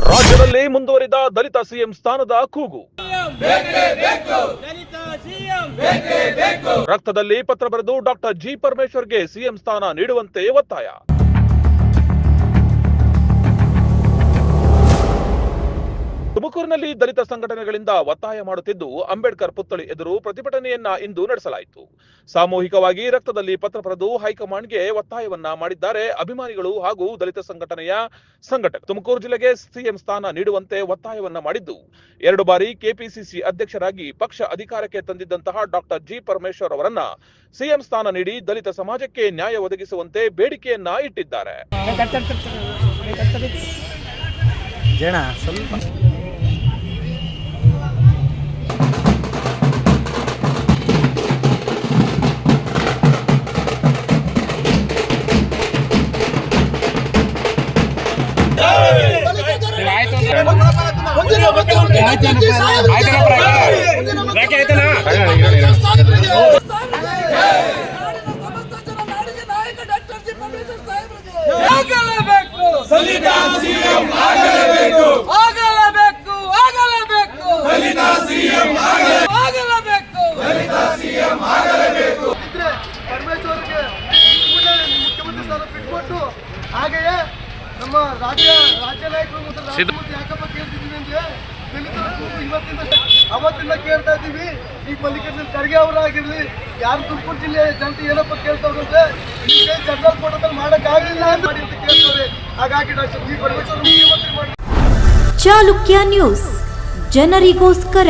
ರಾಜ್ಯದಲ್ಲಿ ಮುಂದುವರಿದ ದಲಿತ ಸಿಎಂ ಸ್ಥಾನದ ಕೂಗು. ರಕ್ತದಲ್ಲಿ ಪತ್ರ ಬರೆದು ಡಾಕ್ಟರ್ ಜಿ ಪರಮೇಶ್ವರ್ಗೆ ಸಿಎಂ ಸ್ಥಾನ ನೀಡುವಂತೆ ಒತ್ತಾಯ. ತುಮಕೂರಿನಲ್ಲಿ ದಲಿತ ಸಂಘಟನೆಗಳಿಂದ ಒತ್ತಾಯ ಮಾಡುತ್ತಿದ್ದು ಅಂಬೇಡ್ಕರ್ ಪುತ್ಥಳಿ ಎದುರು ಪ್ರತಿಭಟನೆಯನ್ನ ಇಂದು ನಡೆಸಲಾಯಿತು. ಸಾಮೂಹಿಕವಾಗಿ ರಕ್ತದಲ್ಲಿ ಪತ್ರ ಬರೆದು ಹೈಕಮಾಂಡ್ಗೆ ಒತ್ತಾಯವನ್ನ ಮಾಡಿದ್ದಾರೆ ಅಭಿಮಾನಿಗಳು ಹಾಗೂ ದಲಿತ ಸಂಘಟನೆಯ ಸಂಘಟಕರು. ತುಮಕೂರು ಜಿಲ್ಲೆಗೆ ಸಿಎಂ ಸ್ಥಾನ ನೀಡುವಂತೆ ಒತ್ತಾಯವನ್ನ ಮಾಡಿದ್ದು, 2 ಬಾರಿ ಕೆಪಿಸಿಸಿ ಅಧ್ಯಕ್ಷರಾಗಿ ಪಕ್ಷ ಅಧಿಕಾರಕ್ಕೆ ತಂದಿದ್ದಂತಹ ಡಾಕ್ಟರ್ ಜಿ ಪರಮೇಶ್ವರ್ ಅವರನ್ನ ಸಿಎಂ ಸ್ಥಾನ ನೀಡಿ ದಲಿತ ಸಮಾಜಕ್ಕೆ ನ್ಯಾಯ ಒದಗಿಸುವಂತೆ ಬೇಡಿಕೆಯನ್ನ ಇಟ್ಟಿದ್ದಾರೆ. ಹಾಗೆಯೇ ನಮ್ಮ ರಾಜ್ಯ ನಾಯಕರು ಮತ್ತು ರಾಷ್ಟ್ರಪತಿ ಯಾಕಪ್ಪ ಕೇಳ್ತಿದ್ದೀವಿ ಅಂದ್ರೆ ಇವತ್ತಿಂದ ಅವತ್ತಿಂದ ಕೇಳ್ತಾ ಇದ್ದೀವಿ. ಈ ಮಲ್ಲಿಕಾರ್ಜುನ ಖರ್ಗೆ ಅವರಾಗಿರ್ಲಿ, ಯಾರು ತುಮಕೂರು ಜಿಲ್ಲೆಯ ಜನತೆ ಏನಪ್ಪ ಕೇಳ್ತಾವ್ರಂದ್ರೆ ಈಗ ಜನರಲ್ ಕೋಟದಲ್ಲಿ ಮಾಡೋಕ್ಕಾಗಲಿಲ್ಲ ಅಂತ ಕೇಳ್ತಾರೆ. ಹಾಗಾಗಿ ಡಾಕ್ಟರ್ ಜಿ ಪರಮೇಶ್ವರ್ ಮುಖ್ಯಮಂತ್ರಿ ಮಾಡಿ. ಚಾಲುಕ್ಯ ನ್ಯೂಸ್, ಜನರಿಗೋಸ್ಕರ.